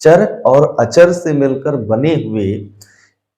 चर और अचर से मिलकर बने हुए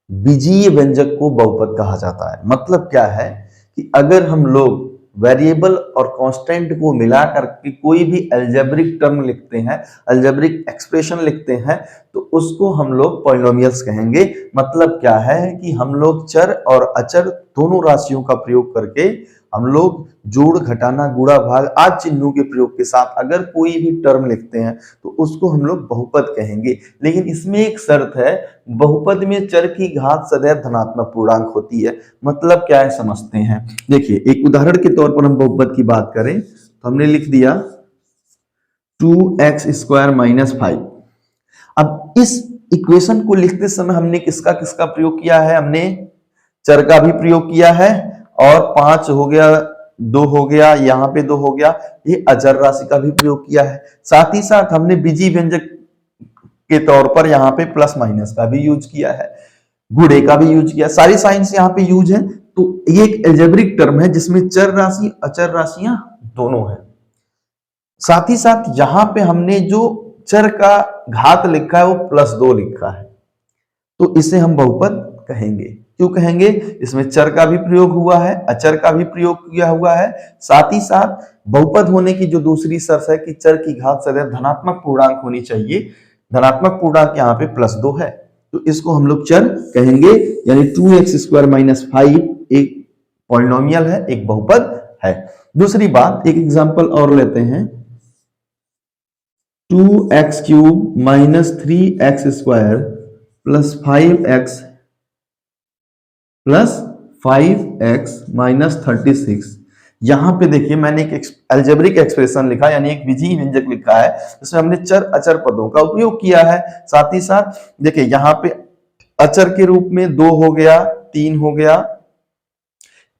बीजीय व्यंजक को बहुपद कहा जाता है। मतलब क्या है कि अगर हम लोग वेरिएबल और कांस्टेंट को मिलाकर के कोई भी अलजेब्रिक टर्म लिखते हैं, अलजेब्रिक एक्सप्रेशन लिखते हैं, तो उसको हम लोग पॉलिनोमियल्स कहेंगे। मतलब क्या है कि हम लोग चर और अचर दोनों राशियों का प्रयोग करके हम लोग जोड़, घटाना, गुणा, भाग आदि चिन्हों के प्रयोग के साथ अगर कोई भी टर्म लिखते हैं तो उसको हम लोग बहुपद कहेंगे। लेकिन इसमें एक शर्त है, बहुपद में चर की घात सदैव धनात्मक पूर्णांक होती है। मतलब क्या है समझते हैं। देखिए एक उदाहरण के तौर पर हम बहुपद की बात करें तो हमने लिख दिया 2x² - 5। अब इस इक्वेशन को लिखते समय हमने किसका किसका प्रयोग किया है? हमने चर का भी प्रयोग किया है और 5 हो गया, 2 हो गया, यहां पे 2 हो गया, ये अचर राशि का भी प्रयोग किया है। साथ ही साथ हमने बीजीय व्यंजक के तौर पर यहाँ पे प्लस माइनस का भी यूज किया है, गुणे का भी यूज किया, सारी साइंस यहाँ पे यूज है। तो ये एक एल्जेब्रिक टर्म है जिसमें चर राशि अचर राशियां दोनों हैं। साथ ही साथ यहां पे हमने जो चर का घात लिखा है वो +2 लिखा है, तो इसे हम बहुपद कहेंगे। क्यों कहेंगे? इसमें चर का भी प्रयोग हुआ है, अचर का भी प्रयोग किया हुआ है। साथ ही साथ बहुपद होने की जो दूसरी शर्त है कि चर की घात सदैव धनात्मक पूर्णांक होनी चाहिए। धनात्मक पूर्णांक यहाँ पे +2 है, तो इसको हम लोग चर कहेंगे। यानी 2x² - 5 एक पॉलिनोमियल है, एक बहुपद है। दूसरी बात, एक एग्जांपल और लेते हैं। 2x³ - 3x² + 5x + 5x - 36। यहां पे देखिए मैंने एक अलजेब्रिक एक्सप्रेशन लिखा, यानी एक बीजीय व्यंजक लिखा है जिसमें हमने चर अचर पदों का उपयोग किया है। साथ ही साथ देखिए यहाँ पे अचर के रूप में 2 हो गया, 3 हो गया,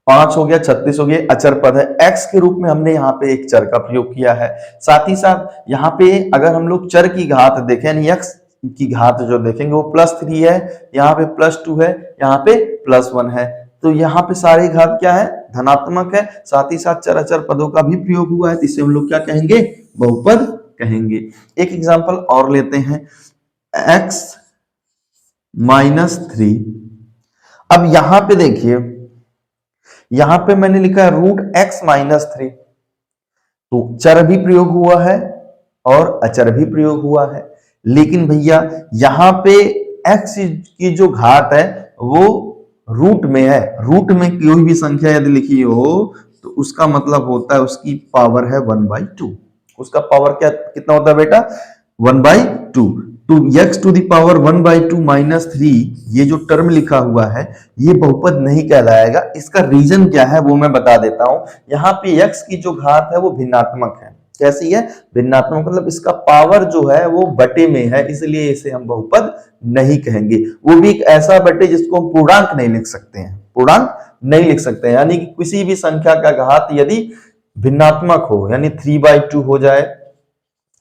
5 हो गया, 36 हो गया, अचर पद है। x के रूप में हमने यहाँ पे एक चर का प्रयोग किया है। साथ ही साथ यहाँ पे अगर हम लोग चर की घात देखें, यानी x की घात जो देखेंगे वो +3 है, यहाँ पे +2 है, यहाँ पे +1 है। तो यहाँ पे सारी घात क्या है? धनात्मक है। साथ ही साथ चर अचर पदों का भी प्रयोग हुआ है, तो इसे हम लोग क्या कहेंगे? बहुपद कहेंगे। एक एग्जाम्पल और लेते हैं, x - 3। अब यहां पे देखिए, यहां पे मैंने लिखा है √x - 3, तो चर भी प्रयोग हुआ है और अचर भी प्रयोग हुआ है। लेकिन भैया यहां पे x की जो घात है वो रूट में है। रूट में कोई भी संख्या यदि लिखी हो तो उसका मतलब होता है उसकी पावर है 1/2। उसका पावर क्या कितना होता है बेटा? 1/2। तो x⁴ ये जो टर्म लिखा हुआ है ये बहुपद नहीं कहलाएगा। इसका रीजन क्या है वो मैं बता देता हूं। यहाँ पे x की जो घात है वो भिन्नात्मक है। कैसी है? भिन्नात्मक, मतलब इसका पावर जो है वो बटे में है, इसलिए इसे हम बहुपद नहीं कहेंगे। वो भी एक ऐसा बटे जिसको हम पूर्णांक नहीं लिख सकते हैं, पूर्णांक नहीं लिख सकते हैं। यानी कि किसी भी संख्या का घात यदि भिन्नात्मक हो, यानी 3/2 हो जाए,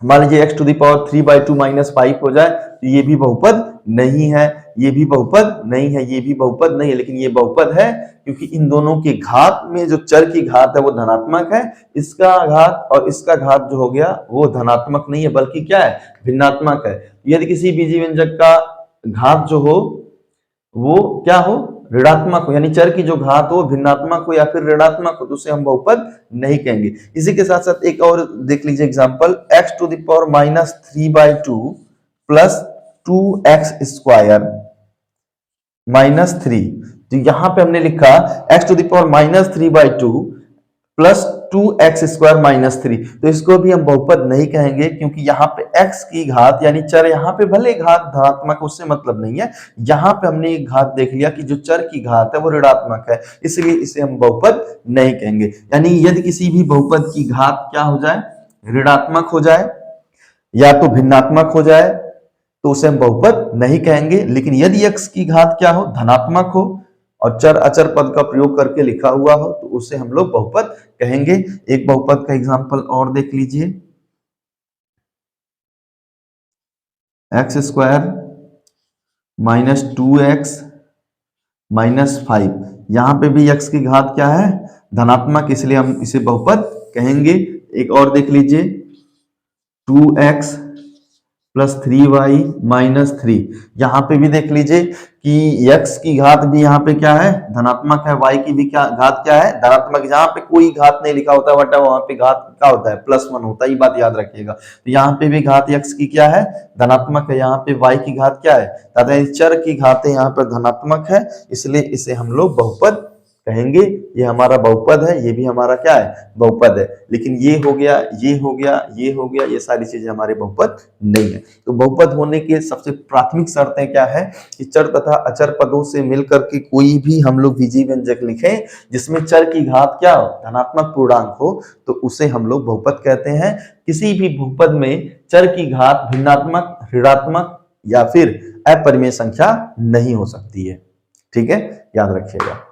मान लीजिए x⁴ 5 हो जाए, तो ये भी बहुपद नहीं है, ये भी बहुपद नहीं है, ये भी बहुपद नहीं है। लेकिन ये बहुपद है क्योंकि इन दोनों की घात में जो चर की घात है वो धनात्मक है। इसका घात और इसका घात जो हो गया वो धनात्मक नहीं है, बल्कि क्या है? भिन्नात्मक है। यदि किसी बीजीय व्यंजक का घात जो हो वो क्या हो? ऋणात्मक हो, यानी चर की जो घात हो भिन्नात्मक हो या फिर ऋणात्मक हो, तो उसे हम बहुपद नहीं कहेंगे। इसी के साथ साथ एक और देख लीजिए एग्जांपल, x⁴ -3/2 + 2x² - 3। तो यहां पे हमने लिखा x⁴ -3/2 + 2x² - 3, तो इसको भी हम बहुपद नहीं कहेंगे क्योंकि यहाँ पे x की घात यानी चर, यहाँ पे भले घात धनात्मक, उससे मतलब नहीं है। यहाँ पे हमने एक घात देख लिया कि जो चर की घात है वो ऋणात्मक है, इसलिए इसे हम बहुपद नहीं कहेंगे। यानी यदि किसी भी बहुपद की घात क्या हो जाए? ऋणात्मक हो जाए या तो भिन्नात्मक हो जाए तो उसे हम बहुपद नहीं कहेंगे। लेकिन यदि x की घात क्या हो? धनात्मक हो और चर अचर पद का प्रयोग करके लिखा हुआ हो तो उसे हम लोग बहुपद कहेंगे। एक बहुपद का एग्जांपल और देख लीजिए, x² - 2x - 5। यहां पे भी x की घात क्या है? धनात्मक, इसलिए हम इसे बहुपद कहेंगे। एक और देख लीजिए, 2x +3y -3। यहाँ पे भी देख लीजिए कि x की घात भी यहाँ पे क्या है, धनात्मक है, y की भी क्या घात क्या है, धनात्मक। जहाँ पे कोई घात नहीं लिखा होता बटा वहां पे घात क्या होता है, +1 होता है, ये बात याद रखिएगा। तो यहाँ पे भी घात x की क्या है, धनात्मक है, यहाँ पे y की घात क्या है, तथा चर की घातें यहाँ पर धनात्मक है, इसलिए इसे हम लोग बहुपद कहेंगे। ये हमारा बहुपद है, ये भी हमारा क्या है, बहुपद है। लेकिन ये हो गया, ये हो गया, ये हो गया, ये सारी चीजें हमारे बहुपद नहीं है। तो बहुपद होने के सबसे प्राथमिक शर्तें क्या है कि चर तथा अचर पदों से मिलकर के कोई भी हम लोग विजीव व्यंजक लिखें जिसमें चर की घात क्या हो, धनात्मक पूर्णांक हो, तो उसे हम लोग बहुपद कहते हैं। किसी भी बहुपद में चर की घात भिन्नात्मक, ऋणात्मक या फिर अपरिमेय संख्या नहीं हो सकती है। ठीक है, याद रखिएगा।